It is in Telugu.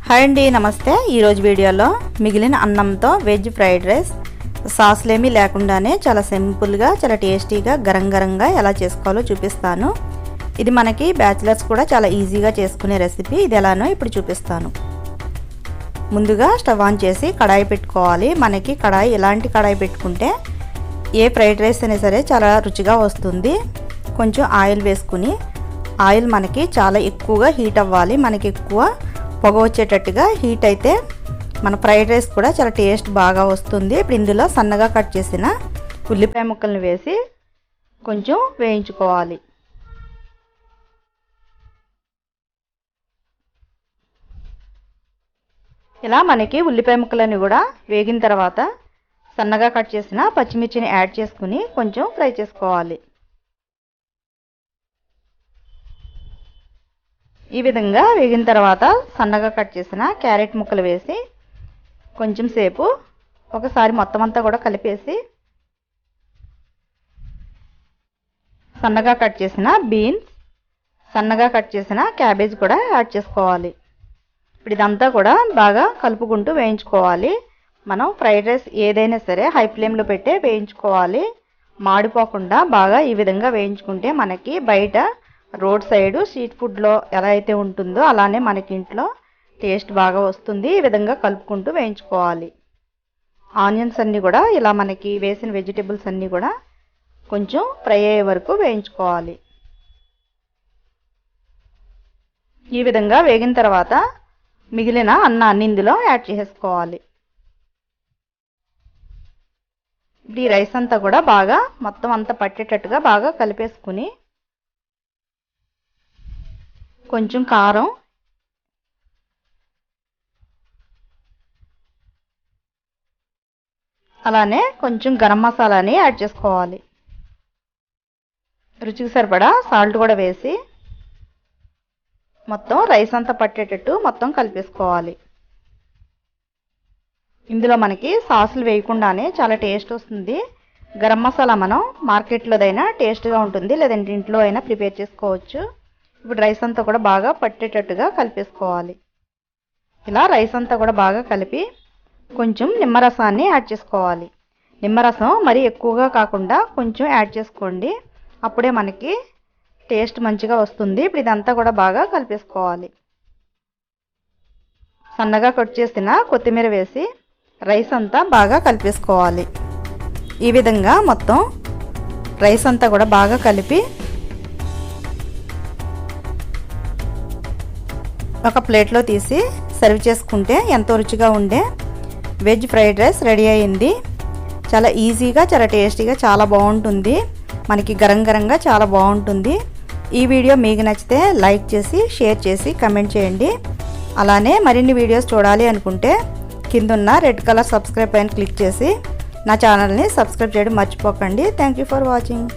హాయ్ అండి, నమస్తే. ఈరోజు వీడియోలో మిగిలిన అన్నంతో వెజ్ ఫ్రైడ్ రైస్ సాస్లేమీ లేకుండానే చాలా సింపుల్గా చాలా టేస్టీగా గరంగా ఎలా చేసుకోవాలో చూపిస్తాను. ఇది మనకి బ్యాచిలర్స్ కూడా చాలా ఈజీగా చేసుకునే రెసిపీ. ఇది ఎలానో ఇప్పుడు చూపిస్తాను. ముందుగా స్టవ్ ఆన్ చేసి కడాయి పెట్టుకోవాలి. మనకి కడాయి ఎలాంటి కడాయి పెట్టుకుంటే ఏ ఫ్రైడ్ రైస్ అయినా సరే చాలా రుచిగా వస్తుంది. కొంచెం ఆయిల్ వేసుకుని ఆయిల్ మనకి చాలా ఎక్కువగా హీట్ అవ్వాలి. మనకి ఎక్కువ పొగ వచ్చేటట్టుగా హీట్ అయితే మన ఫ్రైడ్ రైస్ కూడా చాలా టేస్ట్ బాగా వస్తుంది. ఇప్పుడు ఇందులో సన్నగా కట్ చేసిన ఉల్లిపాయ ముక్కల్ని వేసి కొంచెం వేయించుకోవాలి. ఇలా మనకి ఉల్లిపాయ ముక్కలన్నీ కూడా వేగిన తర్వాత సన్నగా కట్ చేసిన పచ్చిమిర్చిని యాడ్ చేసుకుని కొంచెం ఫ్రై చేసుకోవాలి. ఈ విధంగా వేగిన తర్వాత సన్నగా కట్ చేసిన క్యారెట్ ముక్కలు వేసి కొంచెం సేపు ఒకసారి మొత్తం అంతా కూడా కలిపేసి సన్నగా కట్ చేసిన బీన్స్, సన్నగా కట్ చేసిన క్యాబేజ్ కూడా యాడ్ చేసుకోవాలి. ఇప్పుడు ఇదంతా కూడా బాగా కలుపుకుంటూ వేయించుకోవాలి. మనం ఫ్రైడ్ రైస్ ఏదైనా సరే హై ఫ్లేమ్లో పెట్టే వేయించుకోవాలి. మాడిపోకుండా బాగా ఈ విధంగా వేయించుకుంటే మనకి బయట రోడ్ సైడ్ స్ట్రీట్ ఫుడ్లో ఎలా అయితే ఉంటుందో అలానే మనకి ఇంట్లో టేస్ట్ బాగా వస్తుంది. ఈ విధంగా కలుపుకుంటూ వేయించుకోవాలి. ఆనియన్స్ అన్నీ కూడా ఇలా మనకి వేసిన వెజిటేబుల్స్ అన్నీ కూడా కొంచెం ఫ్రై అయ్యే వరకు వేయించుకోవాలి. ఈ విధంగా వేగిన తర్వాత మిగిలిన అన్నాన్ని ఇందులో యాడ్ చేసుకోవాలి. ఈ రైస్ అంతా కూడా బాగా మొత్తం అంతా పట్టేటట్టుగా బాగా కలిపేసుకుని కొంచెం కారం, అలానే కొంచెం గరం మసాలాని యాడ్ చేసుకోవాలి. రుచికి సరిపడా సాల్ట్ కూడా వేసి మొత్తం రైస్ అంతా పట్టేటట్టు మొత్తం కలిపేసుకోవాలి. ఇందులో మనకి సాసులు వేయకుండానే చాలా టేస్ట్ వస్తుంది. గరం మసాలా మనం మార్కెట్లోదైనా టేస్ట్గా ఉంటుంది, లేదంటే ఇంట్లో అయినా ప్రిపేర్ చేసుకోవచ్చు. ఇప్పుడు రైస్ అంతా కూడా బాగా పట్టేటట్టుగా కలిపేసుకోవాలి. ఇలా రైస్ అంతా కూడా బాగా కలిపి కొంచెం నిమ్మరసాన్ని యాడ్ చేసుకోవాలి. నిమ్మరసం మరీ ఎక్కువగా కాకుండా కొంచెం యాడ్ చేసుకోండి, అప్పుడే మనకి టేస్ట్ మంచిగా వస్తుంది. ఇప్పుడు ఇదంతా కూడా బాగా కలిపేసుకోవాలి. సన్నగా కట్ చేసిన కొత్తిమీర వేసి రైస్ అంతా బాగా కలిపేసుకోవాలి. ఈ విధంగా మొత్తం రైస్ అంతా కూడా బాగా కలిపి ఒక ప్లేట్లో తీసి సర్వ్ చేసుకుంటే ఎంతో రుచిగా ఉండే వెజ్ ఫ్రైడ్ రైస్ రెడీ అయింది. చాలా ఈజీగా చాలా టేస్టీగా చాలా బాగుంటుంది. మనకి గరంగా చాలా బాగుంటుంది. ఈ వీడియో మీకు నచ్చితే లైక్ చేసి షేర్ చేసి కమెంట్ చేయండి. అలానే మరిన్ని వీడియోస్ చూడాలి అనుకుంటే కిందున్న రెడ్ కలర్ సబ్స్క్రైబ్ పైన క్లిక్ చేసి నా ఛానల్ని సబ్స్క్రైబ్ చేయడం మర్చిపోకండి. Thank you for watching.